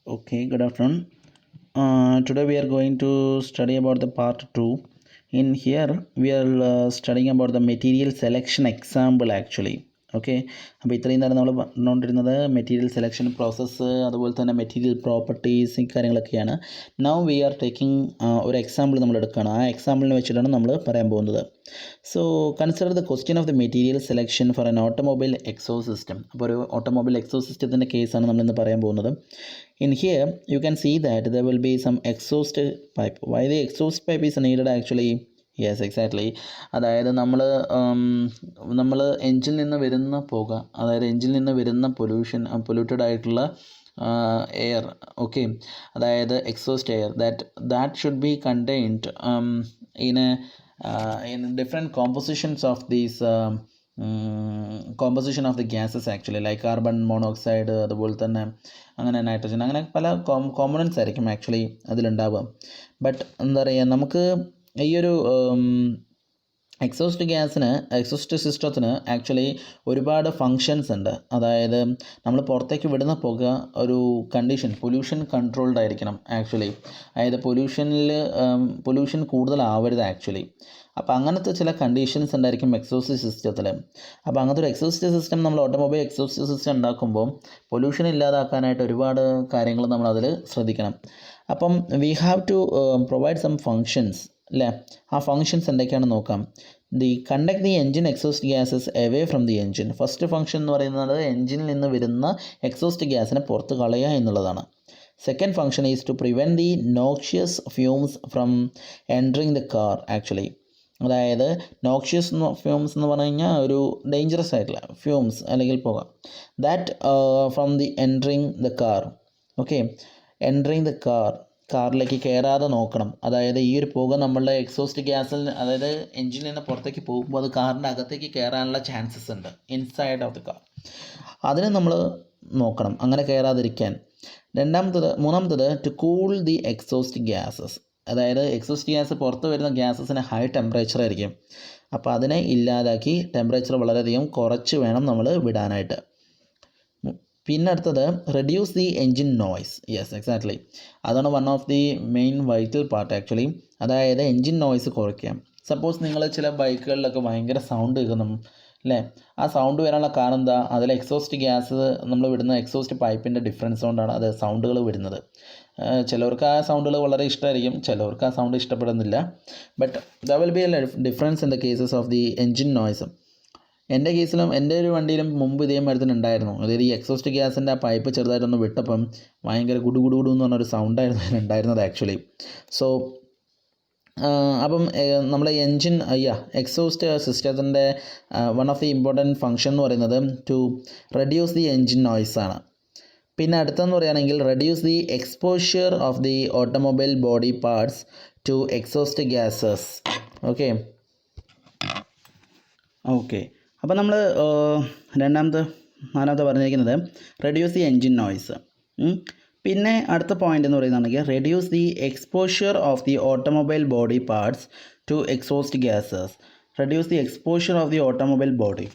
Okay, good afternoon. Today we are going to study about the part 2. In here, we are studying about the material selection example actually. Okay, അപ്പോൾ ഇത്രയും നേരം നമ്മൾ പറഞ്ഞുകൊണ്ടിരുന്നത് material selection process, അതുപോലെ തന്നെ material properties, ഈ കാര്യങ്ങളൊക്കെയാണ്. Now we are taking ഒരു എക്സാമ്പിൾ നമ്മൾ എടുക്കുകയാണ്. ആ എക്സാമ്പിളിനെ വെച്ചിട്ടാണ് നമ്മൾ പറയാൻ പോകുന്നത്. So consider the question of the material selection for an automobile exhaust system. അപ്പോൾ ഒരു ഓട്ടോമൊബൈൽ എക്സോ സിസ്റ്റത്തിൻ്റെ കേസാണ് നമ്മളിന്ന് പറയാൻ പോകുന്നത്. In here, you can see that there will be some exhaust pipe. Why the exhaust pipe is needed actually? Yes, exactly. അതായത് നമ്മൾ എൻജിനിൽ നിന്ന് വരുന്ന പുക, അതായത് എൻജിനിൽ നിന്ന് വരുന്ന പൊല്യൂട്ടഡ് ആയിട്ടുള്ള എയർ, ഓക്കെ, അതായത് exhaust air, that should be contained in different compositions of these composition of the gases actually, like carbon monoxide, അതുപോലെ തന്നെ അങ്ങനെ നൈട്രജൻ, അങ്ങനെ പല കോമ്പണൻസ് ആയിരിക്കും ആക്ച്വലി അതിലുണ്ടാവുക. ബട്ട് എന്താ പറയുക, നമുക്ക് ഈ ഒരു എക്സോസ്റ്റ് സിസ്റ്റത്തിന് ആക്ച്വലി ഒരുപാട് ഫങ്ഷൻസ് ഉണ്ട്. അതായത് നമ്മൾ പുറത്തേക്ക് വിടുന്ന പുക ഒരു പൊല്യൂഷൻ കൺട്രോൾഡ് ആയിരിക്കണം ആക്ച്വലി. അതായത് പൊല്യൂഷൻ കൂടുതലാവരുത് ആക്ച്വലി. അപ്പോൾ അങ്ങനത്തെ ചില കണ്ടീഷൻസ് ഉണ്ടായിരിക്കും എക്സോസ്റ്റ് സിസ്റ്റത്തിൽ. അപ്പോൾ അങ്ങനത്തെ ഒരു എക്സോസ്റ്റ് സിസ്റ്റം, നമ്മൾ ഓട്ടോമൊബൈൽ എക്സോസ്റ്റ് സിസ്റ്റം ഉണ്ടാക്കുമ്പോൾ പൊല്യൂഷൻ ഇല്ലാതാക്കാനായിട്ട് ഒരുപാട് കാര്യങ്ങൾ നമ്മൾ അതിൽ ശ്രദ്ധിക്കണം. അപ്പം we have to provide some functions അല്ലേ. ആ ഫങ്ഷൻസ് എന്തൊക്കെയാണെന്ന് നോക്കാം. Conduct the engine exhaust gases away from the engine. First function എന്ന് പറയുന്നത് എൻജിനിൽ നിന്ന് വരുന്ന എക്സോസ്റ്റ് ഗ്യാസിനെ പുറത്ത് കളയുക എന്നുള്ളതാണ്. Second function is to prevent the noxious fumes from entering the car actually. അതായത് നോക്ഷ്യസ് ഫ്യൂംസ് എന്ന് പറഞ്ഞു കഴിഞ്ഞാൽ ഒരു ഡേഞ്ചറസ് ആയിട്ടുള്ള ഫ്യൂംസ് അല്ലെങ്കിൽ പുക, that from the entering the car. Okay, entering the കാറിലേക്ക് കയറാതെ നോക്കണം. അതായത് ഈ ഒരു പുക നമ്മളുടെ എക്സോസ്റ്റ് ഗ്യാസിൽ, അതായത് എൻജിനിൽ നിന്ന് പുറത്തേക്ക് പോകുമ്പോൾ അത് കാറിൻ്റെ അകത്തേക്ക് കയറാനുള്ള ചാൻസസ് ഉണ്ട്, ഇൻസൈഡ് ഓഫ് ദി കാർ. അതിന് നമ്മൾ നോക്കണം, അങ്ങനെ കയറാതിരിക്കാൻ. മൂന്നാമത്തത് to cool the exhaust gases. അതായത് എക്സോസ്റ്റ് ഗ്യാസ് പുറത്ത് വരുന്ന ഗ്യാസസിന് ഹൈ ടെമ്പറേച്ചർ ആയിരിക്കും. അപ്പോൾ അതിനെ ഇല്ലാതാക്കി ടെമ്പറേച്ചർ വളരെയധികം കുറച്ച് വേണം നമ്മൾ വിടാനായിട്ട്. പിന്നെ അടുത്തത് reduce the engine noise. Yes, exactly, അതാണ് one of the main vital part actually. അതായത് എൻജിൻ നോയ്സ് കുറയ്ക്കാം. സപ്പോസ് നിങ്ങൾ ചില ബൈക്കുകളിലൊക്കെ ഭയങ്കര സൗണ്ട് കേൾക്കുന്നു അല്ലേ. ആ സൗണ്ട് വരാനുള്ള കാരണം എന്താ? അതിൽ എക്സോസ്റ്റ് ഗ്യാസ് നമ്മൾ വിടുന്ന എക്സോസ്റ്റ് പൈപ്പിൻ്റെ ഡിഫറൻസ് കൊണ്ടാണ് അത് സൗണ്ടുകൾ വരുന്നത്. ചിലവർക്ക് ആ സൗണ്ടുകൾ വളരെ ഇഷ്ടമായിരിക്കും, ചിലവർക്ക് ആ സൗണ്ട് ഇഷ്ടപ്പെടുന്നില്ല. But the will be A difference in the cases of the engine noise. എൻ്റെ കേസിലും എൻ്റെ ഒരു വണ്ടിയിലും മുമ്പ് ഇതേ മരത്തിന് ഉണ്ടായിരുന്നു. അതായത് ഈ എക്സോസ്റ്റ് ഗ്യാസിൻ്റെ ആ പൈപ്പ് ചെറുതായിട്ടൊന്ന് വിട്ടപ്പം ഭയങ്കര ഗുഡു എന്ന് പറഞ്ഞൊരു സൗണ്ടായിരുന്നു അതിനുണ്ടായിരുന്നത് ആക്ച്വലി. സോ അപ്പം നമ്മുടെ എക്സോസ്റ്റ് സിസ്റ്റത്തിൻ്റെ one of the important function എന്ന് പറയുന്നത് to reduce the engine noise ആണ്. പിന്നെ അടുത്തെന്ന് പറയുകയാണെങ്കിൽ reduce the exposure of the automobile body parts to exhaust gases. Okay, അപ്പോൾ നമ്മൾ നാലാമത്തെ പറഞ്ഞിരിക്കുന്നത് റെഡ്യൂസ് ദി എൻജിൻ നോയ്സ്. പിന്നെ അടുത്ത പോയിൻ്റ് എന്ന് പറയുന്നതാണെങ്കിൽ reduce the exposure of the automobile body parts to exhaust gases. Reduce the exposure of the automobile body.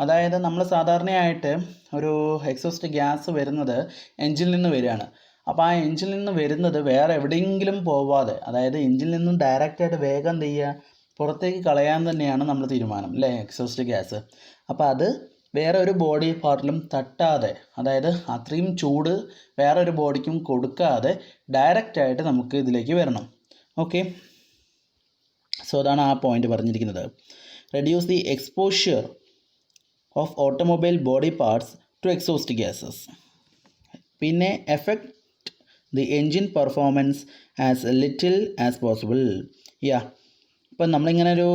അതായത് നമ്മൾ സാധാരണയായിട്ട് ഒരു എക്സോസ്റ്റ് ഗ്യാസ് വരുന്നത് എൻജിനിൽ നിന്ന് വരികയാണ്. അപ്പോൾ ആ എൻജിനിൽ നിന്ന് വരുന്നത് വേറെ എവിടെയെങ്കിലും പോവാതെ, അതായത് എൻജിനിൽ നിന്നും ഡയറക്റ്റായിട്ട് വേഗം എന്ത് ചെയ്യുക, പുറത്തേക്ക് കളയാൻ തന്നെയാണ് നമ്മൾ തീരുമാനം അല്ലേ, എക്സോസ്റ്റ് ഗ്യാസ്. അപ്പോൾ അത് വേറെ ഒരു ബോഡി പാർട്ടിലും തട്ടാതെ, അതായത് അത്രയും ചൂട് വേറെ ഒരു ബോഡിക്കും കൊടുക്കാതെ ഡയറക്റ്റായിട്ട് നമുക്ക് ഇതിലേക്ക് വരണം. ഓക്കെ, സോ അതാണ് ആ പോയിന്റ് പറഞ്ഞിരിക്കുന്നത്. Reduce the exposure of automobile body parts to exhaust gases. പിന്നെ effect the engine performance as little as possible. ഇപ്പം നമ്മളിങ്ങനെ ഒരു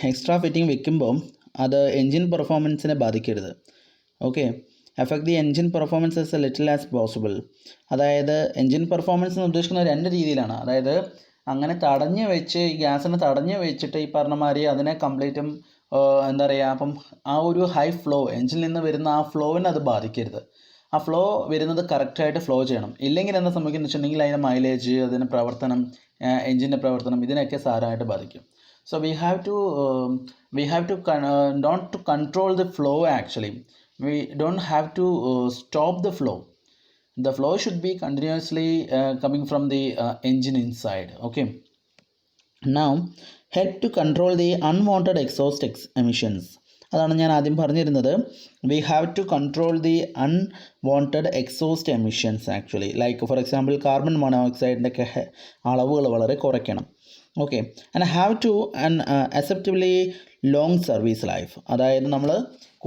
എക്സ്ട്രാ ഫിറ്റിംഗ് വെക്കുമ്പം അത് എൻജിൻ പെർഫോമൻസിനെ ബാധിക്കരുത്. Okay, effect the engine performance as little as possible. അതായത് എൻജിൻ പെർഫോമൻസ് എന്ന് ഉദ്ദേശിക്കുന്നത് രണ്ട് രീതിയിലാണ്. അതായത് അങ്ങനെ ഈ ഗ്യാസിനെ തടഞ്ഞ് വെച്ചിട്ട് ഈ പറഞ്ഞ മാതിരി അതിനെ കംപ്ലീറ്റും എന്താ പറയുക, അപ്പം ആ ഒരു ഹൈ ഫ്ലോ, എൻജിനിൽ നിന്ന് വരുന്ന ആ ഫ്ലോവിനെ അത് ബാധിക്കരുത്. ആ ഫ്ലോ വരുന്നത് കറക്റ്റായിട്ട് ഫ്ലോ ചെയ്യണം. ഇല്ലെങ്കിൽ എന്താ സംഭവിക്കുന്നത് വെച്ചിട്ടുണ്ടെങ്കിൽ അതിൻ്റെ മൈലേജ്, അതിൻ്റെ പ്രവർത്തനം, എൻജിൻ്റെ പ്രവർത്തനം, ഇതിനൊക്കെ സാരമായിട്ട് ബാധിക്കും. So we have to not to control the flow actually. We don't have to stop the flow. the flow should be continuously coming from the engine inside. Okay, now head to control the unwanted exhaust emissions. അതാണ് ഞാൻ ആദ്യം പറഞ്ഞിരുന്നത്. We have to control the unwanted exhaust emissions actually. Like for example carbon മോണോക്സൈഡിൻ്റെ ഒക്കെ അളവുകൾ വളരെ കുറയ്ക്കണം. Okay, and have to acceptably long service life. അതായത് നമ്മൾ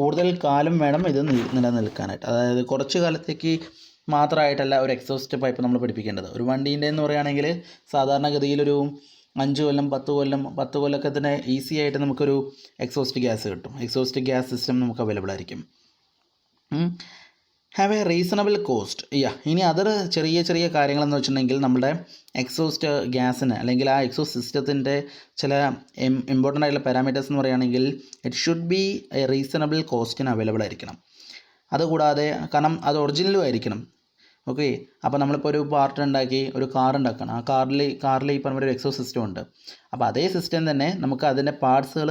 കൂടുതൽ കാലം വേണം ഇത് നിലനിൽക്കാനായിട്ട്. അതായത് കുറച്ച് കാലത്തേക്ക് മാത്രമായിട്ടല്ല ഒരു എക്സോസ്റ്റ് പൈപ്പ് നമ്മൾ പിടിപ്പിക്കേണ്ടത്. ഒരു വണ്ടീൻ്റെ എന്ന് പറയുകയാണെങ്കിൽ സാധാരണഗതിയിലൊരു 5 കൊല്ലം 10 കൊല്ലമൊക്കെ തന്നെ ഈസി ആയിട്ട് നമുക്കൊരു എക്സോസ്റ്റ് ഗ്യാസ് കിട്ടും. എക്സോസ്റ്റ് ഗ്യാസ് സിസ്റ്റം നമുക്ക് അവൈലബിൾ ആയിരിക്കും. Have A reasonable cost. ഇനി അതർ ചെറിയ കാര്യങ്ങളെന്ന് വെച്ചിട്ടുണ്ടെങ്കിൽ നമ്മുടെ എക്സോസ്റ്റ് ഗ്യാസിന് അല്ലെങ്കിൽ ആ എക്സോസ്റ്റ് സിസ്റ്റത്തിൻ്റെ ചില ഇമ്പോർട്ടൻ്റ് ആയിട്ടുള്ള പാരാമീറ്റേഴ്സ് എന്ന് പറയുകയാണെങ്കിൽ it should be a reasonable കോസ്റ്റിന് അവൈലബിൾ ആയിരിക്കണം. അതുകൂടാതെ കാരണം അത് ഒറിജിനലും ആയിരിക്കണം. ഓക്കെ, അപ്പോൾ നമ്മളിപ്പോൾ ഒരു പാർട്ട് ഉണ്ടാക്കി ഒരു കാർ ഉണ്ടാക്കണം. ആ കാറിൽ ഈ പറഞ്ഞ ഒരു എക്സോസ്റ്റ് സിസ്റ്റം ഉണ്ട്. അപ്പോൾ അതേ സിസ്റ്റം തന്നെ നമുക്ക് അതിൻ്റെ പാർട്സുകൾ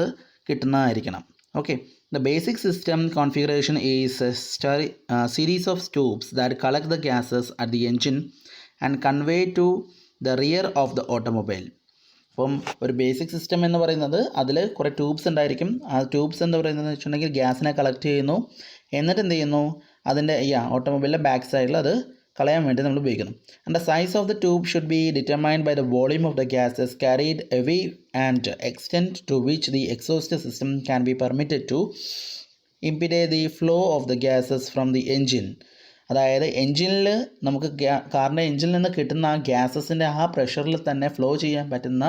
കിട്ടുന്നതായിരിക്കണം. Okay, the basic system configuration is series of tubes that collect the gases at the engine and convey to the rear of the automobile. അപ്പം ഒരു ബേസിക് സിസ്റ്റം എന്ന് പറയുന്നത് അതിൽ കുറേ ട്യൂബ്സ് ഉണ്ടായിരിക്കും. ആ ട്യൂബ്സ് എന്ന് പറയുന്നത് വെച്ചിട്ടുണ്ടെങ്കിൽ ഗ്യാസിനെ കളക്ട് ചെയ്യുന്നു. എന്നിട്ട് എന്ത് ചെയ്യുന്നു, അതിൻ്റെ ഓട്ടോമൊബൈലിൻ്റെ ബാക്ക് സൈഡിൽ അത് കളയാൻ വേണ്ടി നമ്മൾ ഉപയോഗിക്കുന്നു. And the size of the tube should be determined by the volume of the gases carried away and extent to which the exhaust system can be permitted to impede the flow of the gases from the engine. അതായത് എൻജിനിൽ നമുക്ക് കാറിൻ്റെ എൻജിനിൽ നിന്ന് കിട്ടുന്ന ആ ഗ്യാസസിൻ്റെ ആ പ്രഷറിൽ തന്നെ flow ചെയ്യാൻ പറ്റുന്ന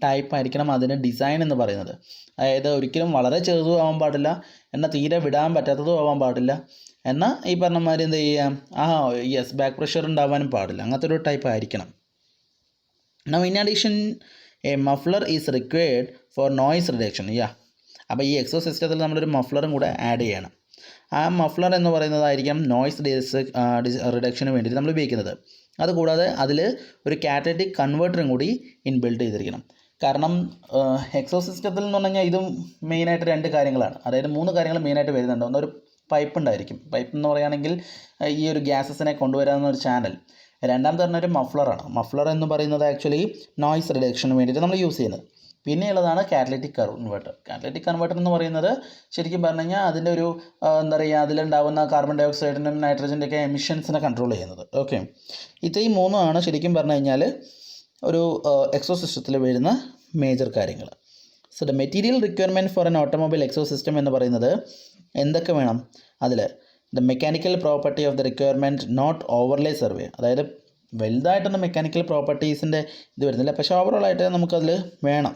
ടൈപ്പ് ആയിരിക്കണം അതിന് ഡിസൈൻ എന്ന് പറയുന്നത്. അതായത് ഒരിക്കലും വളരെ ചെറുതും ആവാൻ പാടില്ല, എന്നാൽ തീരെ വിടാൻ പറ്റാത്തതും ആവാൻ പാടില്ല, എന്നാൽ ഈ പറഞ്ഞ മാതിരി എന്ത് ചെയ്യാം, ബാക്ക് പ്രഷർ ഉണ്ടാവാനും പാടില്ല. അങ്ങനത്തെ ഒരു ടൈപ്പ് ആയിരിക്കണം. Now in addition a muffler is required for noise reduction. അപ്പോൾ ഈ എക്സോ സിസ്റ്റത്തിൽ നമ്മളൊരു മഫ്ലറും കൂടെ ആഡ് ചെയ്യണം. ആ മഫ്ലർ എന്ന് പറയുന്നതായിരിക്കും നോയ്സ് റിഡക്ഷന് വേണ്ടിയിട്ട് നമ്മൾ ഉപയോഗിക്കുന്നത്. അതുകൂടാതെ അതിൽ ഒരു കാറ്റലിറ്റിക് കൺവേർട്ടറും കൂടി ഇൻബിൽഡ് ചെയ്തിരിക്കണം. കാരണം എക്സോ സിസ്റ്റത്തിൽ എന്ന് പറഞ്ഞു കഴിഞ്ഞാൽ ഇതും മെയിനായിട്ട് 2 കാര്യങ്ങളാണ്. അതായത് 3 കാര്യങ്ങൾ മെയിനായിട്ട് വരുന്നുണ്ട്. ഒന്നൊരു പൈപ്പ് ഉണ്ടായിരിക്കും. പൈപ്പ് എന്ന് പറയുകയാണെങ്കിൽ ഈ ഒരു ഗ്യാസസിനെ കൊണ്ടുവരാവുന്ന ഒരു ചാനൽ. രണ്ടാമത്തെ പറഞ്ഞ ഒരു മഫ്ലറാണ്. മഫ്ലർ എന്ന് പറയുന്നത് ആക്ച്വലി നോയ്സ് റിഡക്ഷന് വേണ്ടിയിട്ട് നമ്മൾ യൂസ് ചെയ്യുന്നത്. പിന്നെയുള്ളതാണ് കാറ്റലിറ്റിക് കൺവേർട്ടർ. കാറ്റലിറ്റിക് കൺവേർട്ടർ എന്ന് പറയുന്നത് ശരിക്കും പറഞ്ഞു കഴിഞ്ഞാൽ അതിൻ്റെ ഒരു എന്താ പറയുക, അതിലുണ്ടാകുന്ന കാർബൺ ഡൈ ഓക്സൈഡിനും നൈട്രജൻ്റെ ഒക്കെ എമിഷൻസിനെ കൺട്രോൾ ചെയ്യുന്നത്. ഓക്കെ, ഇത്രയും 3 ശരിക്കും പറഞ്ഞു കഴിഞ്ഞാൽ ഒരു എക്സോ സിസ്റ്റത്തിൽ വരുന്ന മേജർ കാര്യങ്ങൾ. So the material requirement for an automobile exhaust system എന്ന് പറയുന്നത് എന്തൊക്കെ വേണം അതിൽ? The mechanical property of the requirement not overly severe. അതായത് വലുതായിട്ടൊന്നും മെക്കാനിക്കൽ പ്രോപ്പർട്ടീസിൻ്റെ ഇത് വരുന്നില്ല, പക്ഷേ ഓവറോളായിട്ട് നമുക്കതിൽ വേണം.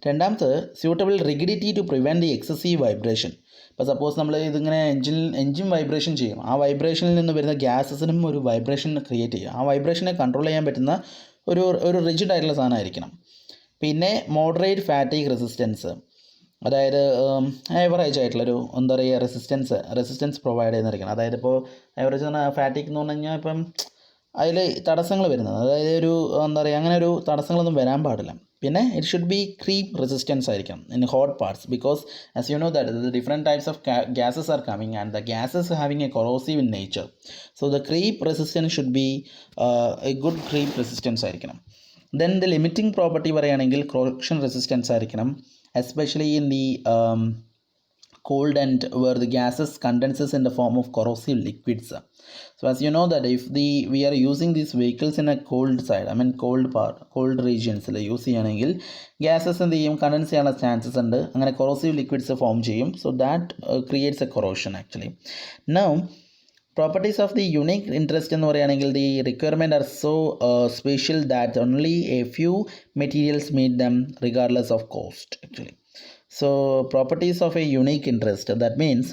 രണ്ടാമത് suitable rigidity to prevent the excessive vibration. ഇപ്പോൾ സപ്പോസ് നമ്മൾ ഇതിങ്ങനെ എൻജിൻ വൈബ്രേഷൻ ചെയ്യും. ആ വൈബ്രേഷനിൽ നിന്ന് വരുന്ന ഗ്യാസസിനും ഒരു വൈബ്രേഷൻ ക്രിയേറ്റ് ചെയ്യും. ആ വൈബ്രേഷനെ കൺട്രോൾ ചെയ്യാൻ പറ്റുന്ന ഒരു റിജിഡ് ആയിട്ടുള്ള സാധനമായിരിക്കണം. പിന്നെ മോഡറേറ്റ് ഫാറ്റീഗ് റെസിസ്റ്റൻസ്, അതായത് ആവറേജ് ആയിട്ടുള്ളൊരു എന്താ പറയുക റെസിസ്റ്റൻസ് പ്രൊവൈഡ് ചെയ്യുന്നതായിരിക്കണം. അതായത് ഇപ്പോൾ ആവറേജ് എന്ന് പറഞ്ഞാൽ ഫാറ്റിക് എന്ന് പറഞ്ഞു കഴിഞ്ഞാൽ ഇപ്പം അതിൽ തടസ്സങ്ങൾ വരുന്നത്, അതായത് ഒരു എന്താ പറയുക അങ്ങനെ ഒരു തടസ്സങ്ങളൊന്നും വരാൻ പാടില്ല. പിന്നെ it should be creep resistance ആയിരിക്കണം in hot parts, because as you know that the different types of gases are coming and the gases having a corrosive in nature. So the creep resistance should be a good creep resistance ആയിരിക്കണം. Then the limiting property പറയുകയാണെങ്കിൽ corrosion resistance ആയിരിക്കണം, especially in the cold and where the gases condenses in the form of corrosive liquids. So as you know that if we are using these vehicles in a cold side, I mean cold regions use ചെയ്യുകയാണെങ്കിൽ gases എന്ത് ചെയ്യും, condense ചെയ്യാനുള്ള chances ഉണ്ട്. അങ്ങനെ corrosive liquids form ചെയ്യും. So that creates a corrosion actually. Now properties of the unique interest എന്ന് പറയുകയാണെങ്കിൽ the requirement are so special that only a few materials meet them regardless of cost actually. So properties of a unique interest, that means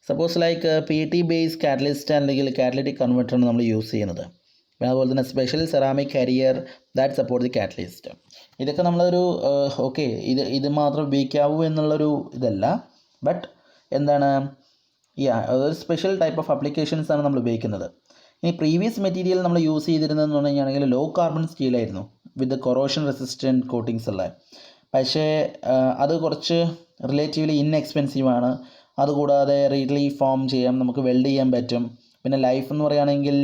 suppose like PET based catalyst അല്ലെങ്കിൽ catalytic converter ആണ് നമ്മൾ use ചെയ്യുന്നത്. പിന്നെ അതുപോലെ തന്നെ special ceramic carrier that support the catalyst. ഇതൊക്കെ നമ്മളൊരു okay ഇത് മാത്രം ഉപയോഗിക്കാവൂ എന്നുള്ളൊരു ഇതല്ല, ബട്ട് എന്താണ് ഒരു സ്പെഷ്യൽ ടൈപ്പ് ഓഫ് അപ്ലിക്കേഷൻസ് ആണ് നമ്മൾ ഉപയോഗിക്കുന്നത്. ഇനി പ്രീവിയസ് മെറ്റീരിയൽ നമ്മൾ യൂസ് ചെയ്തിരുന്നതെന്ന് പറഞ്ഞു കഴിഞ്ഞാൽ ലോ കാർബൺ സ്റ്റീലായിരുന്നു വിത്ത് കൊറോഷൻ റെസിസ്റ്റൻറ്റ് കോട്ടിങ്സ് ഉള്ള. പക്ഷേ അത് കുറച്ച് റിലേറ്റീവ്ലി ഇൻഎക്സ്പെൻസീവാണ്. അതുകൂടാതെ റീഡ്ലി ഫോം ചെയ്യാം, നമുക്ക് വെൽഡ് ചെയ്യാൻ പറ്റും. പിന്നെ ലൈഫ് എന്ന് പറയുകയാണെങ്കിൽ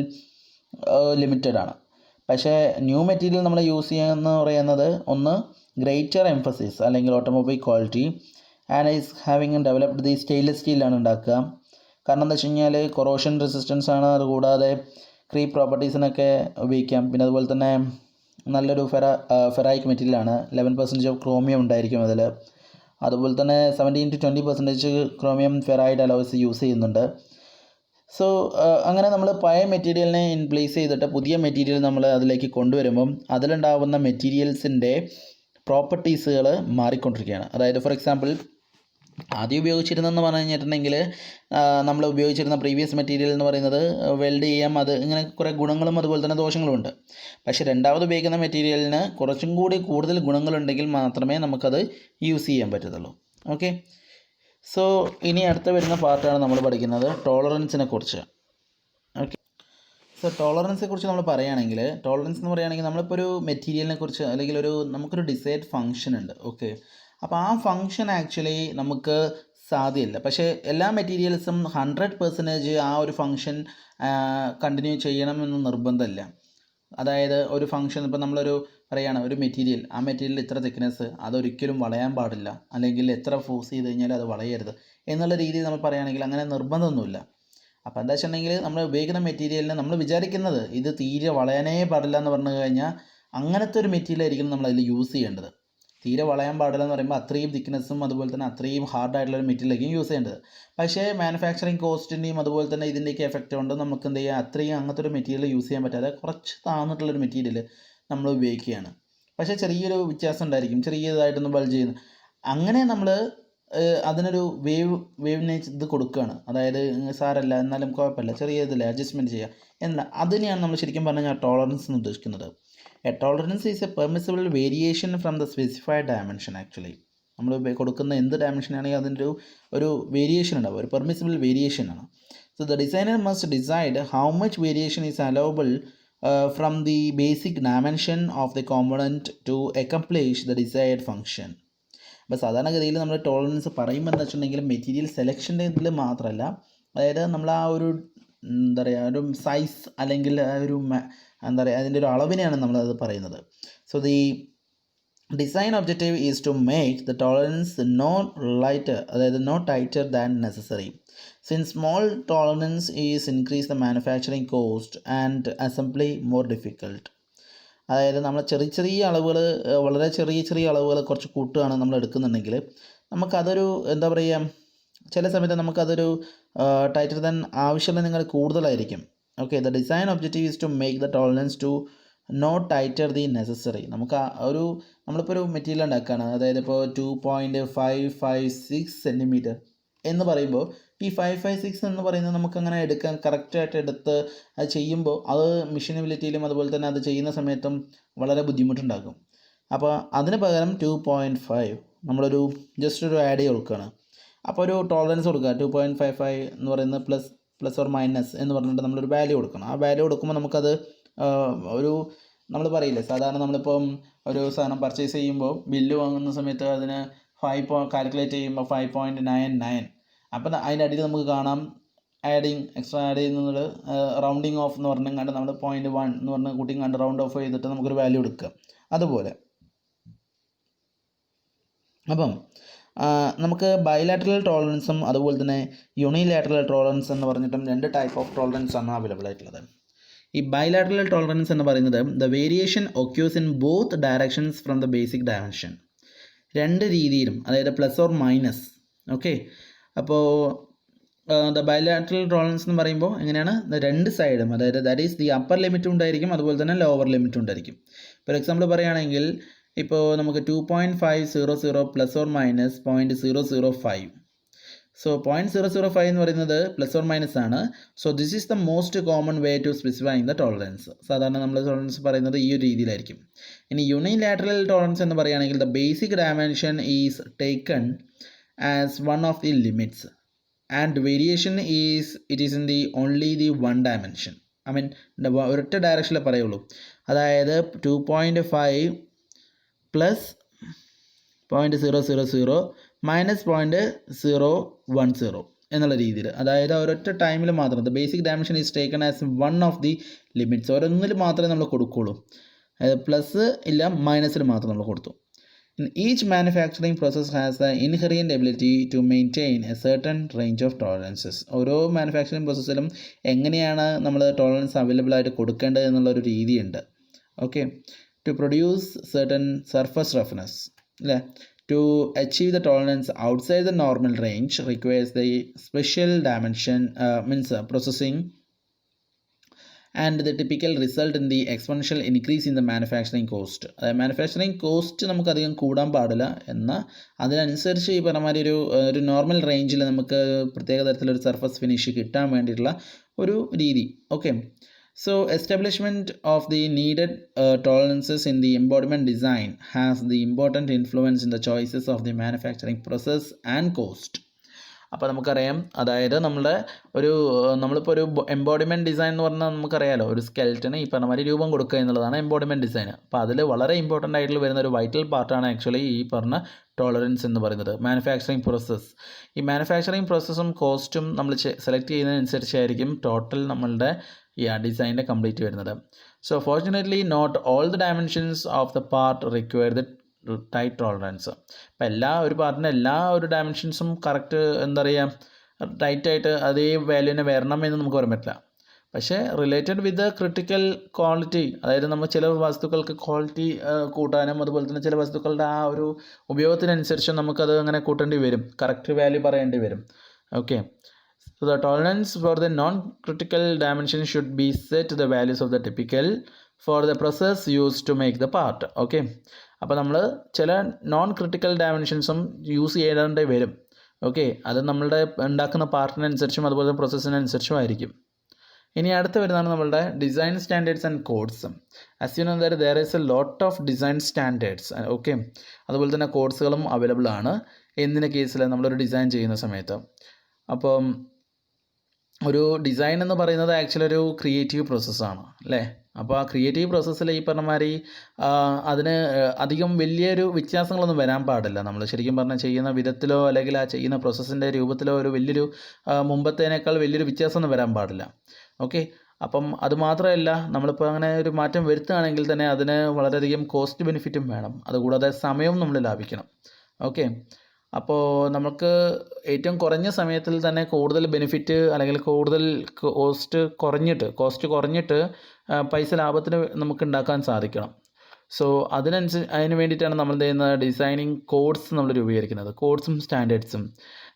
ലിമിറ്റഡ് ആണ്. പക്ഷേ ന്യൂ മെറ്റീരിയൽ നമ്മൾ യൂസ് ചെയ്യുകയെന്ന് പറയുന്നത് ഒന്ന് ഗ്രേറ്റർ എംഫസിസ് അല്ലെങ്കിൽ automobile quality and is having developed the stainless സ്റ്റീലാണ് ഉണ്ടാക്കുക. കാരണം എന്താ വെച്ച് കഴിഞ്ഞാൽ കൊറോഷൻ റെസിസ്റ്റൻസ് ആണ്. അതുകൂടാതെ ക്രീപ്പ് പ്രോപ്പർട്ടീസിനൊക്കെ ഉപയോഗിക്കാം. പിന്നെ അതുപോലെ തന്നെ നല്ലൊരു ഫെറൈക്ക് മെറ്റീരിയലാണ്. 11% ഓഫ് ക്രോമിയം ഉണ്ടായിരിക്കും അതിൽ. അതുപോലെ തന്നെ 17 to 20% ക്രോമിയം ഫെറൈഡ് അലോയ്സ് യൂസ് ചെയ്യുന്നുണ്ട്. സോ അങ്ങനെ നമ്മൾ പഴയ മെറ്റീരിയലിനെ ഇൻ പ്ലേസ് ചെയ്തിട്ട് പുതിയ മെറ്റീരിയൽ നമ്മൾ അതിലേക്ക് കൊണ്ടുവരുമ്പം അതിലുണ്ടാകുന്ന മെറ്റീരിയൽസിൻ്റെ പ്രോപ്പർട്ടീസുകൾ മാറിക്കൊണ്ടിരിക്കുകയാണ്. അതായത് ഫോർ എക്സാമ്പിൾ ആദ്യം ഉപയോഗിച്ചിരുന്നതെന്ന് പറഞ്ഞു കഴിഞ്ഞിട്ടുണ്ടെങ്കിൽ നമ്മൾ ഉപയോഗിച്ചിരുന്ന പ്രീവിയസ് മെറ്റീരിയൽ എന്ന് പറയുന്നത് വെൽഡ് ചെയ്യാം, അത് ഇങ്ങനെ കുറേ ഗുണങ്ങളും അതുപോലെ തന്നെ ദോഷങ്ങളും ഉണ്ട്. പക്ഷേ രണ്ടാമത് ഉപയോഗിക്കുന്ന മെറ്റീരിയലിന് കുറച്ചും കൂടി കൂടുതൽ ഗുണങ്ങളുണ്ടെങ്കിൽ മാത്രമേ നമുക്കത് യൂസ് ചെയ്യാൻ പറ്റത്തുള്ളൂ. ഓക്കെ, സോ ഇനി അടുത്ത വരുന്ന പാർട്ടാണ് നമ്മൾ പഠിക്കുന്നത് ടോളറൻസിനെ കുറിച്ച്. ഓക്കെ, സോ ടോളറൻസിനെ കുറിച്ച് നമ്മൾ പറയുകയാണെങ്കിൽ ടോളറൻസ് എന്ന് പറയുകയാണെങ്കിൽ നമ്മളിപ്പോൾ ഒരു മെറ്റീരിയലിനെ കുറിച്ച് അല്ലെങ്കിൽ നമുക്കൊരു ഡിസൈഡ് ഫംഗ്ഷൻ ഉണ്ട്. ഓക്കെ, അപ്പോൾ ആ ഫംഗ്ഷൻ ആക്ച്വലി നമുക്ക് സാധ്യമല്ല. പക്ഷേ എല്ലാ മെറ്റീരിയൽസും 100% ആ ഒരു ഫംഗ്ഷൻ കണ്ടിന്യൂ ചെയ്യണമെന്ന് നിർബന്ധമില്ല. അതായത് ഒരു ഫംഗ്ഷൻ ഇപ്പോൾ നമ്മളൊരു പറയുകയാണ് ഒരു മെറ്റീരിയൽ, ആ മെറ്റീരിയൽ ഇത്ര തിക്നെസ്, അതൊരിക്കലും വളയാൻ പാടില്ല, അല്ലെങ്കിൽ എത്ര ഫോഴ്സ് ചെയ്ത് കഴിഞ്ഞാൽ അത് വളയരുത് എന്നുള്ള രീതിയിൽ നമ്മൾ പറയുകയാണെങ്കിൽ അങ്ങനെ നിർബന്ധമൊന്നുമില്ല. അപ്പോൾ എന്താ വെച്ചിട്ടുണ്ടെങ്കിൽ നമ്മൾ ഉപയോഗിക്കുന്ന മെറ്റീരിയലിന് നമ്മൾ വിചാരിക്കുന്നത് ഇത് തീരെ വളയാനേ പാടില്ല എന്ന് പറഞ്ഞു കഴിഞ്ഞാൽ അങ്ങനത്തെ ഒരു മെറ്റീരിയൽ ആയിരിക്കും നമ്മൾ അതിൽ യൂസ് ചെയ്യേണ്ടത്. തീരെ വളയാൻ പാടില്ല എന്ന് പറയുമ്പോൾ അത്രയും തിക്നെസ്സും അതുപോലെ തന്നെ അത്രയും ഹാർഡായിട്ടുള്ള ഒരു മെറ്റീരിയലായിരിക്കും യൂസ് ചെയ്യേണ്ടത്. പക്ഷേ മാനുഫാക്ചറിങ് കോസ്റ്റിൻ്റെയും അതുപോലെ തന്നെ ഇതിൻ്റെയൊക്കെ എഫക്റ്റ് കൊണ്ട് നമുക്ക് എന്ത് ചെയ്യുക, അത്രയും അങ്ങനത്തെ ഒരു മെറ്റീരിയൽ യൂസ് ചെയ്യാൻ പറ്റാതെ കുറച്ച് താഴ്ന്നിട്ടുള്ളൊരു മെറ്റീരിയൽ നമ്മൾ ഉപയോഗിക്കുകയാണ്. പക്ഷേ ചെറിയൊരു വ്യത്യാസം ഉണ്ടായിരിക്കും, ചെറിയതായിട്ടൊന്ന് ബൾജ് ചെയ്യുന്നു. അങ്ങനെ നമ്മൾ അതിനൊരു വേവിനേജ് ഇത് കൊടുക്കുകയാണ്. അതായത് സാരല്ല എന്നാലും കുഴപ്പമില്ല, ചെറിയ ഇതിൽ അഡ്ജസ്റ്റ്മെൻറ്റ് ചെയ്യുക എന്നാൽ അതിനെയാണ് നമ്മൾ ശരിക്കും പറഞ്ഞാൽ ടോളറൻസ് എന്ന് ഉദ്ദേശിക്കുന്നത്. A tolerance is A permissible variation from the specified dimension. Actually നമ്മൾ കൊടുക്കുന്ന എന്ത് ഡയമെൻഷൻ ആണെങ്കിൽ അതിൻ്റെ ഒരു വേരിയേഷൻ ഉണ്ടാവും, ഒരു പെർമിസിബിൾ വേരിയേഷൻ ആണ്. So the designer must decide how much variation is allowable from the basic dimension of the component to accomplish the desired function. അപ്പോൾ സാധാരണഗതിയിൽ നമ്മൾ ടോളറൻസ് പറയുമ്പോൾ എന്താ വെച്ചിട്ടുണ്ടെങ്കിൽ മെറ്റീരിയൽ സെലക്ഷൻ്റെ ഇതിൽ മാത്രമല്ല, അതായത് നമ്മൾ ആ ഒരു എന്താ പറയുക ഒരു സൈസ് അല്ലെങ്കിൽ ഒരു എന്താ പറയുക അതിൻ്റെ ഒരു അളവിനെയാണ് നമ്മളത് പറയുന്നത്. So the design objective is to make the tolerance അതായത് no tighter than necessary. Since small tolerance is increase the manufacturing cost and assembly more difficult. അതായത് നമ്മൾ ചെറിയ ചെറിയ അളവുകൾ, വളരെ ചെറിയ ചെറിയ അളവുകൾ കുറച്ച് കൂട്ടുകയാണ് നമ്മൾ എടുക്കുന്നുണ്ടെങ്കിൽ നമുക്കതൊരു എന്താ പറയുക, ചില സമയത്ത് നമുക്കതൊരു ടൈറ്റർ ദാൻ ആവശ്യമുള്ള നിങ്ങൾ കൂടുതലായിരിക്കും. Okay, the design objective is to make the tolerance to no tighter the necessary. നമുക്ക് നമ്മളിപ്പോൾ ഒരു മെറ്റീരിയൽ ഉണ്ടാക്കുകയാണ്, അതായത് ഇപ്പോൾ 2.556 സെൻറ്റിമീറ്റർ എന്ന് പറയുമ്പോൾ ഈ 556 എന്ന് പറയുന്നത് നമുക്കങ്ങനെ എടുക്കാൻ കറക്റ്റായിട്ട് എടുത്ത് അത് ചെയ്യുമ്പോൾ അത് മെഷീനബിലിറ്റിയിലും അതുപോലെ തന്നെ അത് ചെയ്യുന്ന സമയത്തും വളരെ ബുദ്ധിമുട്ടുണ്ടാകും. അപ്പോൾ അതിന് പകരം 2.5 നമ്മളൊരു ജസ്റ്റ് ഒരു ആഡ് ചെയ്ത് കൊടുക്കുകയാണ്. അപ്പോൾ ഒരു ടോളറൻസ് കൊടുക്കുക 2.55 എന്ന് പറയുന്നത് പ്ലസ് ഓർ മൈനസ് എന്ന് പറഞ്ഞിട്ട് നമ്മളൊരു വാല്യൂ കൊടുക്കണം. ആ വാല്യൂ കൊടുക്കുമ്പോൾ നമുക്കത് നമ്മൾ പറയില്ലേ, സാധാരണ നമ്മളിപ്പം ഒരു സാധനം പർച്ചേസ് ചെയ്യുമ്പോൾ ബില്ല് വാങ്ങുന്ന സമയത്ത് അതിന് കാൽക്കുലേറ്റ് ചെയ്യുമ്പോൾ 5.99, അപ്പം അതിൻ്റെ അടിയിൽ നമുക്ക് കാണാം എക്സ്ട്രാ ആഡ് ചെയ്യുന്നത് റൗണ്ടിങ് ഓഫ് എന്ന് പറഞ്ഞാൽ നമ്മൾ 0.1 എന്ന് പറഞ്ഞ് കൂട്ടിയും കണ്ട് റൗണ്ട് ഓഫ് ചെയ്തിട്ട് നമുക്കൊരു വാല്യൂ എടുക്കുക. അതുപോലെ അപ്പം നമുക്ക് ബൈലാറ്ററൽ ടോളറൻസും അതുപോലെ തന്നെ യൂണിലാറ്ററൽ ടോളറൻസ് എന്ന് പറഞ്ഞിട്ടും 2 ടൈപ്പ് ഓഫ് ടോളറൻസ് ആണ് അവൈലബിൾ ആയിട്ടുള്ളത്. ഈ ബൈലാറ്ററൽ ടോളറൻസ് എന്ന് പറയുന്നത് the variation occurs in both directions from the basic dimension. 2 രീതിയിലും, അതായത് പ്ലസ് ഓർ മൈനസ്. ഓക്കെ, അപ്പോൾ ദ ബൈലാറ്ററൽ ടോളറൻസ് എന്ന് പറയുമ്പോൾ എങ്ങനെയാണ്, 2 സൈഡും, അതായത് ദാറ്റ് ഈസ് ദി അപ്പർ ലിമിറ്റും ഉണ്ടായിരിക്കും അതുപോലെ തന്നെ ലോവർ ലിമിറ്റും ഉണ്ടായിരിക്കും. ഫോർ എക്സാമ്പിൾ പറയുകയാണെങ്കിൽ ഇപ്പോൾ നമുക്ക് 2.500 പ്ലസ് ഓർ മൈനസ് 0.005. സോ 0.005 എന്ന് പറയുന്നത് പ്ലസ് ഓർ മൈനസ് ആണ്. So this is the most common way to specifying the tolerance. സാധാരണ നമ്മൾ ടോളറൻസ് പറയുന്നത് ഈ ഒരു രീതിയിലായിരിക്കും. ഇനി യൂണിലാറ്ററൽ ടോളറൻസ് എന്ന് പറയുകയാണെങ്കിൽ the basic dimension is taken as one of the limits and variation it is in the only the one dimension. I mean ഒരൊറ്റ ഡയറക്ഷനിൽ പറയുള്ളൂ. അതായത് 2.5 പ്ലസ് 0.000 മൈനസ് 0.010 എന്നുള്ള രീതിയിൽ, അതായത് ഒരൊറ്റ ടൈമിൽ മാത്രം the basic dimension is taken as one of the limits. ഓരോന്നിൽ മാത്രമേ നമ്മൾ കൊടുക്കുകയുള്ളൂ. അതായത് പ്ലസ് ഇല്ല മൈനസിൽ മാത്രം നമ്മൾ കൊടുത്തു. Each manufacturing process has the inherent ability to maintain a certain range of tolerances. ഓരോ മാനുഫാക്ചറിങ് പ്രോസസ്സിലും എങ്ങനെയാണ് നമ്മൾ ടോളറൻസ് അവൈലബിൾ ആയിട്ട് കൊടുക്കേണ്ടത് എന്നുള്ളൊരു രീതിയുണ്ട്. Okay, to produce certain surface roughness, അല്ലേ, to achieve the tolerance outside the normal range requires the special dimension processing, and the typical result in the exponential increase in the manufacturing cost. അതായത് manufacturing cost നമുക്കധികം കൂടാൻ പാടില്ല, എന്നാൽ അതിനനുസരിച്ച് ഈ പറഞ്ഞ മാതിരി ഒരു നോർമൽ റേഞ്ചിൽ നമുക്ക് പ്രത്യേക തരത്തിലൊരു സർഫസ് ഫിനിഷ് കിട്ടാൻ വേണ്ടിയിട്ടുള്ള ഒരു രീതി. Okay, so establishment of the needed tolerances in the embodiment design has the important influence in the choices of the manufacturing process and cost. അപ്പോൾ നമുക്കറിയാം, അതായത് നമ്മളിപ്പോൾ ഒരു എംബോഡിമെൻറ്റ് ഡിസൈൻ എന്ന് പറഞ്ഞാൽ നമുക്കറിയാമല്ലോ, ഒരു സ്കെൽറ്റന് ഈ പറഞ്ഞ മാതിരി രൂപം കൊടുക്കുക എന്നുള്ളതാണ് എംബോഡിമെൻറ്റ് ഡിസൈൻ. അപ്പോൾ അതിൽ വളരെ ഇമ്പോർട്ടൻ്റ് ആയിട്ടുള്ള വരുന്ന ഒരു വൈറ്റൽ പാർട്ടാണ് ആക്ച്വലി ഈ പറഞ്ഞ ടോളറൻസ് എന്ന് പറയുന്നത്. മാനുഫാക്ചറിങ് പ്രോസസ്സ്, ഈ മാനുഫാക്ചറിങ് പ്രോസസ്സും കോസ്റ്റും നമ്മൾ സെലക്ട് ചെയ്യുന്നതിനനുസരിച്ചായിരിക്കും ടോട്ടൽ നമ്മളുടെ ഈ ഡിസൈനിൻ്റെ കംപ്ലീറ്റ് വരുന്നത്. So fortunately not all the dimensions of the part require the tight tolerance. അപ്പം ഒരു പാർട്ടിൻ്റെ എല്ലാ ഒരു ഡയമെൻഷൻസും കറക്റ്റ് എന്താ പറയുക ടൈറ്റായിട്ട് അതേ വാല്യൂവിനെ വരണം എന്ന് നമുക്ക് പറയാൻ പറ്റില്ല. പക്ഷേ റിലേറ്റഡ് വിത്ത് ക്രിട്ടിക്കൽ ക്വാളിറ്റി, അതായത് നമ്മൾ ചില വസ്തുക്കൾക്ക് ക്വാളിറ്റി കൂട്ടാനും അതുപോലെ തന്നെ ചില വസ്തുക്കളുടെ ആ ഒരു ഉപയോഗത്തിനനുസരിച്ച് നമുക്കത് അങ്ങനെ കൂട്ടേണ്ടി വരും, കറക്റ്റ് വാല്യൂ പറയേണ്ടി വരും. Okay, so the tolerance for the non-critical dimension should be set to the values of the typical for the process used to make the part. Okay, അപ്പോൾ നമ്മൾ ചില നോൺ ക്രിട്ടിക്കൽ ഡയമെൻഷൻസും യൂസ് ചെയ്യേണ്ടി വരും. Okay, അത് നമ്മളുടെ ഉണ്ടാക്കുന്ന പാർട്ടിനനുസരിച്ചും അതുപോലെ പ്രോസസ്സിനനുസരിച്ചും ആയിരിക്കും. ഇനി അടുത്ത് വരുന്നതാണ് നമ്മളുടെ design standards and codes. As you know that there is a lot of design standards. Okay, അതുപോലെ തന്നെ കോഡ്സുകളും അവൈലബിൾ ആണ് എന്തിൻ്റെ കേസിൽ നമ്മളൊരു ഡിസൈൻ ചെയ്യുന്ന സമയത്ത്. അപ്പം ഒരു ഡിസൈൻ എന്ന് പറയുന്നത് ആക്ച്വലി ഒരു ക്രിയേറ്റീവ് പ്രോസസ്സാണ്, അല്ലേ. അപ്പോൾ ആ ക്രിയേറ്റീവ് പ്രോസസ്സിൽ ഈ പറഞ്ഞ മാതിരി അതിന് അധികം വലിയൊരു വ്യത്യാസങ്ങളൊന്നും വരാൻ പാടില്ല. നമ്മൾ ശരിക്കും പറഞ്ഞാൽ ചെയ്യുന്ന വിധത്തിലോ അല്ലെങ്കിൽ ആ ചെയ്യുന്ന പ്രോസസ്സിൻ്റെ രൂപത്തിലോ ഒരു വലിയൊരു മുമ്പത്തേനേക്കാൾ വലിയൊരു വ്യത്യാസമൊന്നും വരാൻ പാടില്ല. ഓക്കെ, അപ്പം അതുമാത്രമല്ല, നമ്മളിപ്പോൾ അങ്ങനെ ഒരു മാറ്റം വരുത്തുകയാണെങ്കിൽ തന്നെ അതിന് വളരെയധികം കോസ്റ്റ് ബെനിഫിറ്റും വേണം, അതുകൂടാതെ സമയവും നമ്മൾ ലാഭിക്കണം. ഓക്കെ, അപ്പോൾ നമുക്ക് ഏറ്റവും കുറഞ്ഞ സമയത്തിൽ തന്നെ കൂടുതൽ ബെനിഫിറ്റ് അല്ലെങ്കിൽ കൂടുതൽ കോസ്റ്റ് കുറഞ്ഞിട്ട് പൈസ ലാഭത്തിന് നമുക്ക് ഉണ്ടാക്കാൻ സാധിക്കണം. സോ അതിന് വേണ്ടിയിട്ടാണ് നമ്മൾ എന്ത് ചെയ്യുന്നത്, ഡിസൈനിങ് കോഡ്സ് നമ്മൾ രൂപീകരിക്കുന്നത്, കോഡ്സും സ്റ്റാൻഡേർഡ്സും.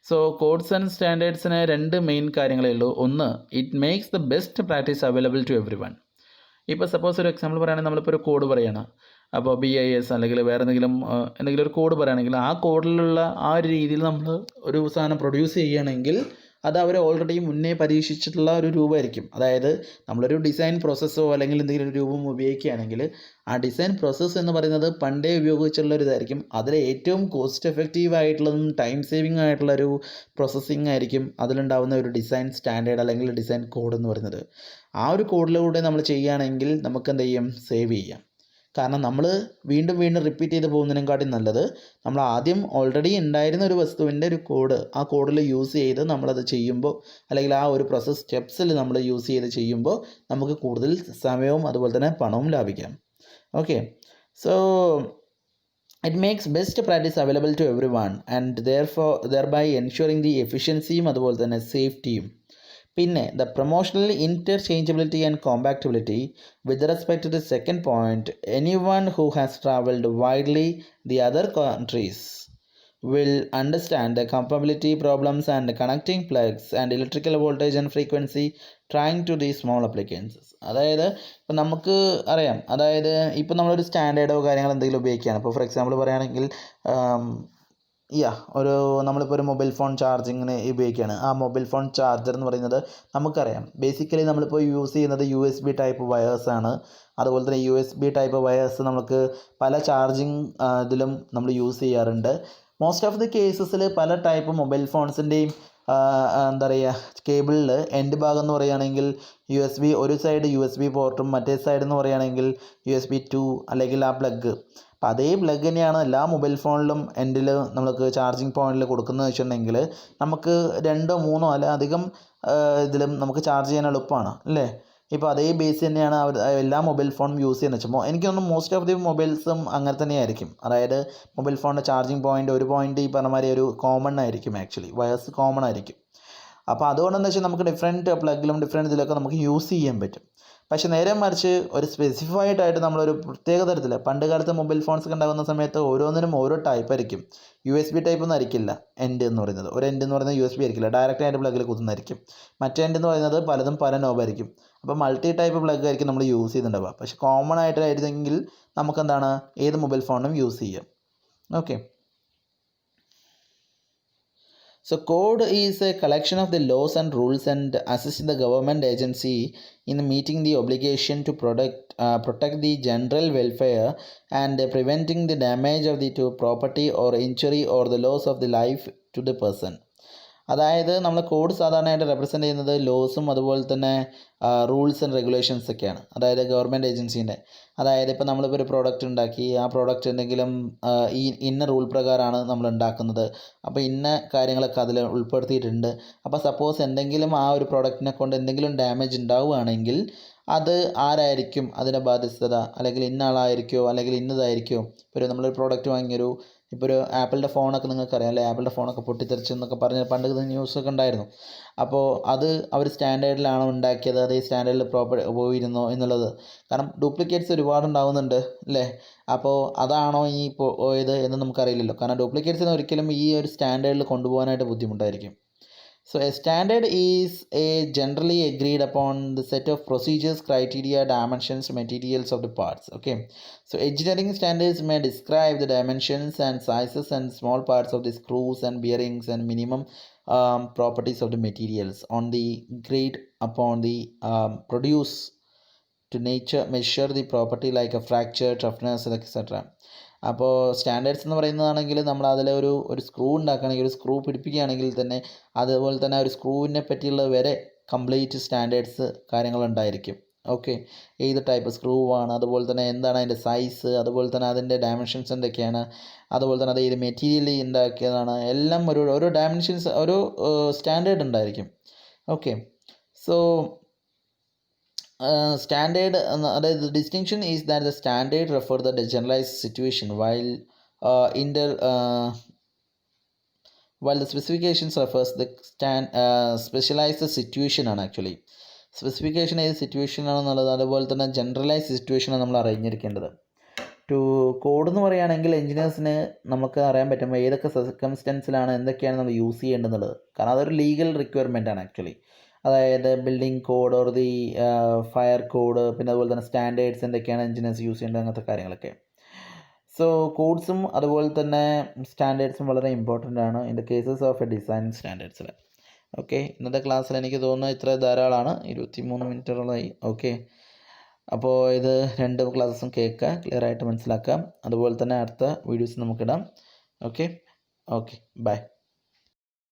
സോ കോഡ്സ് ആൻഡ് സ്റ്റാൻഡേർഡ്സിന് രണ്ട് മെയിൻ കാര്യങ്ങളേ ഉള്ളൂ. ഒന്ന്, it makes the best practice available to every one. ഇപ്പോൾ സപ്പോസ് ഒരു എക്സാമ്പിൾ പറയുകയാണെങ്കിൽ നമ്മളിപ്പോൾ ഒരു കോഡ് പറയുകയാണ്, അപ്പോൾ BIS അല്ലെങ്കിൽ വേറെ എന്തെങ്കിലും ഒരു കോഡ് പറയുകയാണെങ്കിൽ ആ കോഡിലുള്ള ആ ഒരു രീതിയിൽ നമ്മൾ ഒരു സാധനം പ്രൊഡ്യൂസ് ചെയ്യുകയാണെങ്കിൽ അത് അവർ ഓൾറെഡി മുന്നേ പരീക്ഷിച്ചിട്ടുള്ള ഒരു രൂപമായിരിക്കും. അതായത് നമ്മളൊരു ഡിസൈൻ പ്രോസസ്സോ അല്ലെങ്കിൽ എന്തെങ്കിലും ഒരു രൂപം ഉപയോഗിക്കുകയാണെങ്കിൽ ആ ഡിസൈൻ പ്രോസസ്സ് എന്ന് പറയുന്നത് പണ്ടേ ഉപയോഗിച്ചുള്ള ഒരു ഇതായിരിക്കും. അതിൽ ഏറ്റവും കോസ്റ്റ് എഫക്റ്റീവ് ആയിട്ടുള്ളതും ടൈം സേവിങ് ആയിട്ടുള്ളൊരു പ്രോസസ്സിങ് ആയിരിക്കും അതിലുണ്ടാകുന്ന ഒരു ഡിസൈൻ സ്റ്റാൻഡേർഡ് അല്ലെങ്കിൽ ഡിസൈൻ കോഡ് എന്ന് പറയുന്നത്. ആ ഒരു കോഡിലൂടെ നമ്മൾ ചെയ്യുകയാണെങ്കിൽ നമുക്ക് എന്ത് ചെയ്യും, സേവ് ചെയ്യാം. കാരണം നമ്മൾ വീണ്ടും റിപ്പീറ്റ് ചെയ്ത് പോകുന്നതിനെക്കാട്ടി നല്ലത് നമ്മൾ ആദ്യം ഓൾറെഡി ഉണ്ടായിരുന്ന ഒരു വസ്തുവിൻ്റെ ഒരു കോഡ് ആ കോഡിൽ യൂസ് ചെയ്ത് നമ്മളത് ചെയ്യുമ്പോൾ അല്ലെങ്കിൽ ആ ഒരു പ്രോസസ് സ്റ്റെപ്സിൽ നമ്മൾ യൂസ് ചെയ്ത് ചെയ്യുമ്പോൾ നമുക്ക് കൂടുതൽ സമയവും അതുപോലെ തന്നെ പണവും ലാഭിക്കാം. Okay, so it makes best practice available to every one and thereby ensuring the എഫിഷ്യൻസിയും അതുപോലെ തന്നെ സേഫ്റ്റിയും. പിന്നെ the promotional interchangeability and compatibility. With respect to the second point, anyone who has travelled widely the other countries will understand the compatibility problems and connecting plugs and electrical voltage and frequency trying to these small applications. അതായത് ഇപ്പം നമുക്ക് അറിയാം, അതായത് ഇപ്പം നമ്മളൊരു സ്റ്റാൻഡേർഡോ കാര്യങ്ങളോ എന്തെങ്കിലും ഉപയോഗിക്കുകയാണ്. ഇപ്പോൾ ഫോർ എക്സാമ്പിൾ പറയുകയാണെങ്കിൽ നമ്മളിപ്പോൾ ഒരു മൊബൈൽ ഫോൺ ചാർജിങ്ങിന് ഉപയോഗിക്കുകയാണ്. ആ മൊബൈൽ ഫോൺ ചാർജർ എന്ന് പറയുന്നത് നമുക്കറിയാം ബേസിക്കലി നമ്മളിപ്പോൾ യൂസ് ചെയ്യുന്നത് USB ടൈപ്പ് വയേഴ്സാണ്. അതുപോലെ തന്നെ USB ടൈപ്പ് വയേഴ്സ് നമുക്ക് പല ചാർജിങ് ഇതിലും നമ്മൾ യൂസ് ചെയ്യാറുണ്ട്. മോസ്റ്റ് ഓഫ് ദി കേസസിൽ പല ടൈപ്പ് മൊബൈൽ ഫോൺസിൻ്റെയും എന്താ പറയുക കേബിളിൽ എൻഡ് ഭാഗം എന്ന് പറയുകയാണെങ്കിൽ USB ഒരു സൈഡ് USB പോർട്ടും മറ്റേ സൈഡ് എന്ന് പറയുകയാണെങ്കിൽ USB 2 അല്ലെങ്കിൽ ആ പ്ലഗ്. അപ്പം അതേ പ്ലഗ് തന്നെയാണ് എല്ലാ മൊബൈൽ ഫോണിലും എൻഡിൽ നമുക്ക് ചാർജിങ് പോയിന്റിൽ കൊടുക്കുന്നത് വെച്ചിട്ടുണ്ടെങ്കിൽ നമുക്ക് 2 3 അല്ല അധികം ഇതിലും നമുക്ക് ചാർജ് ചെയ്യാൻ എളുപ്പമാണ് അല്ലേ. ഇപ്പോൾ അതേ ബേസ് തന്നെയാണ് എല്ലാ മൊബൈൽ ഫോണും യൂസ് ചെയ്യുന്നത് വെച്ചാൽ എനിക്ക് തോന്നുന്നു മോസ്റ്റ് ഓഫ് ദി മൊബൈൽസും അങ്ങനെ തന്നെയായിരിക്കും. അതായത് മൊബൈൽ ഫോണിൻ്റെ ചാർജിങ് പോയിൻ്റ് ഒരു പോയിൻ്റ് ഈ പറഞ്ഞ മാതിരി ഒരു കോമൺ ആയിരിക്കും, ആക്ച്വലി വയേഴ്സ് കോമൺ ആയിരിക്കും. അപ്പോൾ അതുകൊണ്ടെന്ന് വെച്ചാൽ നമുക്ക് ഡിഫറെൻറ്റ് പ്ലഗിലും ഡിഫറെൻറ്റ് ഇതിലൊക്കെ നമുക്ക് യൂസ് ചെയ്യാൻ പറ്റും. പക്ഷേ നേരെ മറിച്ച് ഒരു സ്പെസിഫൈഡ് ആയിട്ട് നമ്മളൊരു പ്രത്യേക തരത്തിൽ പണ്ട് കാലത്ത് മൊബൈൽ ഫോൺസ് ഒക്കെ ഉണ്ടാകുന്ന സമയത്ത് ഓരോന്നിനും ഓരോ ടൈപ്പ് ആയിരിക്കും. USB ടൈപ്പ് ഒന്നും ആയിരിക്കില്ല എൻഡ് എന്ന് പറയുന്നത്. ഒരു എൻഡ് എന്ന് പറയുന്നത് USB ആയിരിക്കില്ല, ഡയറക്റ്റ് ആയിട്ട് പ്ലഗിൽ കുത്തുന്നതായിരിക്കും. മറ്റേ എൻഡ് എന്ന് പറയുന്നത് പലതും പല നോബായിരിക്കും. അപ്പോൾ മൾട്ടി ടൈപ്പ് പ്ലഗ് ആയിരിക്കും നമ്മൾ യൂസ് ചെയ്യുന്നുണ്ടാവുക. പക്ഷേ കോമൺ ആയിട്ടായിരുന്നെങ്കിൽ നമുക്കെന്താണ് ഏത് മൊബൈൽ ഫോണിനും യൂസ് ചെയ്യാം. Okay. So code is a collection of the laws and rules and assist the government agency in meeting the obligation to protect the general welfare and preventing the damage of the to property or injury or the loss of the life to the person. അതായത് നമ്മൾ code സാധാരണയായിട്ട് represent ചെയ്യുന്നത് ലോസും അതുപോലെ തന്നെ rules and regulations ഒക്കെയാണ്. അതായത് government ഏജൻസീൻ്റെ. അതായത് ഇപ്പോൾ നമ്മളിപ്പോൾ ഒരു പ്രോഡക്റ്റ് ഉണ്ടാക്കി, ആ പ്രോഡക്റ്റ് എന്തെങ്കിലും ഇന്ന റൂൾ പ്രകാരമാണ് നമ്മൾ ഉണ്ടാക്കുന്നത്, അപ്പോൾ ഇന്ന കാര്യങ്ങളൊക്കെ അതിൽ ഉൾപ്പെടുത്തിയിട്ടുണ്ട്. അപ്പോൾ സപ്പോസ് എന്തെങ്കിലും ആ ഒരു പ്രോഡക്റ്റിനെ കൊണ്ട് എന്തെങ്കിലും ഡാമേജ് ഉണ്ടാവുകയാണെങ്കിൽ അത് ആരായിരിക്കും അതിൻ്റെ ബാധ്യസ്ഥത, അല്ലെങ്കിൽ ഇന്ന ആളായിരിക്കുമോ അല്ലെങ്കിൽ ഇന്നതായിരിക്കുമോ. ഇപ്പോൾ നമ്മളൊരു പ്രോഡക്റ്റ് വാങ്ങിയൊരു ഇപ്പോൾ ഒരു ആപ്പിളിൻ്റെ ഫോണൊക്കെ നിങ്ങൾക്കറിയാം അല്ലേ, ആപ്പിളിൻ്റെ ഫോണൊക്കെ പൊട്ടിത്തെറിച്ചു എന്നൊക്കെ പറഞ്ഞ് പണ്ട് ന്യൂസൊക്കെ ഉണ്ടായിരുന്നു. അപ്പോൾ അത് അവർ സ്റ്റാൻഡേർഡിലാണോ ഉണ്ടാക്കിയത്, അതേ സ്റ്റാൻഡേർഡിൽ പോയിരുന്നോ എന്നുള്ളത്. കാരണം ഡ്യൂപ്ലിക്കേറ്റ്സ് ഒരുപാട് ഉണ്ടാകുന്നുണ്ട് അല്ലേ. അപ്പോൾ അതാണോ ഈ പോയത് എന്ന് നമുക്കറിയില്ലല്ലോ. കാരണം ഡ്യൂപ്ലിക്കേറ്റ്സിന് ഒരിക്കലും ഈ ഒരു സ്റ്റാൻഡേർഡിൽ കൊണ്ടുപോകാനായിട്ട് ബുദ്ധിമുട്ടായിരിക്കും. So a standard is a generally agreed upon the set of procedures, criteria, dimensions, materials of the parts. Okay. So engineering standards may describe the dimensions and sizes and small parts of the screws and bearings and minimum properties of the materials on the grade upon the produce to measure the property like a fracture, toughness, etc. അപ്പോൾ standards എന്ന് പറയുന്നതാണെങ്കിൽ നമ്മൾ അതിൽ ഒരു screw ഉണ്ടാക്കുകയാണെങ്കിൽ, ഒരു screw പിടിപ്പിക്കുകയാണെങ്കിൽ തന്നെ അതുപോലെ തന്നെ ഒരു സ്ക്രൂവിനെ പറ്റിയുള്ള വരെ കംപ്ലീറ്റ് സ്റ്റാൻഡേർഡ്സ് കാര്യങ്ങളുണ്ടായിരിക്കും. ഓക്കെ. ഏത് ടൈപ്പ് സ്ക്രൂ ആണ്, അതുപോലെ തന്നെ എന്താണ് അതിൻ്റെ സൈസ്, അതുപോലെ തന്നെ അതിൻ്റെ ഡയമെൻഷൻസ് എന്തൊക്കെയാണ്, അതുപോലെ തന്നെ അത് ഏത് മെറ്റീരിയൽ ഉണ്ടാക്കിയതാണ്, എല്ലാം ഓരോ ഡയമെൻഷൻസ് ഓരോ സ്റ്റാൻഡേർഡ് ഉണ്ടായിരിക്കും. Okay. So standard the distinction is that the standard refer the generalized situation while the specifications refers the specialized situation ആണ്. ആക്ച്വലി സ്പെസിഫിക്കേഷൻ ഏത് സിറ്റുവേഷൻ ആണെന്നുള്ളത് അതുപോലെ തന്നെ ജനറലൈസ് സിറ്റുവേഷനാണ് നമ്മൾ അറിഞ്ഞിരിക്കേണ്ടത്. കോഡ് എന്ന് പറയുകയാണെങ്കിൽ എഞ്ചിനീയേഴ്സിന് നമുക്ക് അറിയാൻ പറ്റും ഏതൊക്കെ സർക്കംസ്റ്റൻസിലാണ് എന്തൊക്കെയാണ് നമ്മൾ യൂസ് ചെയ്യേണ്ടതെന്നുള്ളത്. കാരണം അതൊരു ലീഗൽ റിക്വയർമെൻ്റ് ആണ് ആക്ച്വലി. അതായത് building code or the fire code, പിന്നെ അതുപോലെ തന്നെ സ്റ്റാൻഡേർഡ്സ് എന്തൊക്കെയാണ് എഞ്ചിനീയേഴ്സ് യൂസ് ചെയ്യേണ്ടത്, അങ്ങനത്തെ കാര്യങ്ങളൊക്കെ. സോ കോഡ്സും അതുപോലെ തന്നെ സ്റ്റാൻഡേർഡ്സും വളരെ ഇമ്പോർട്ടൻ്റ് ആണ് in the cases of a design സ്റ്റാൻഡേർഡ്സിൽ. ഓക്കെ. ഇന്നത്തെ ക്ലാസ്സിൽ എനിക്ക് തോന്നുന്നു ഇത്ര ധാരാളമാണ്. 23 മിനിറ്റോളമായി. ഓക്കെ. അപ്പോൾ ഇത് 2 ക്ലാസ്സും കേൾക്കുക, ക്ലിയർ ആയിട്ട് മനസ്സിലാക്കാം. അതുപോലെ തന്നെ അടുത്ത വീഡിയോസ് നമുക്കിടാം. ഓക്കെ. ബൈ.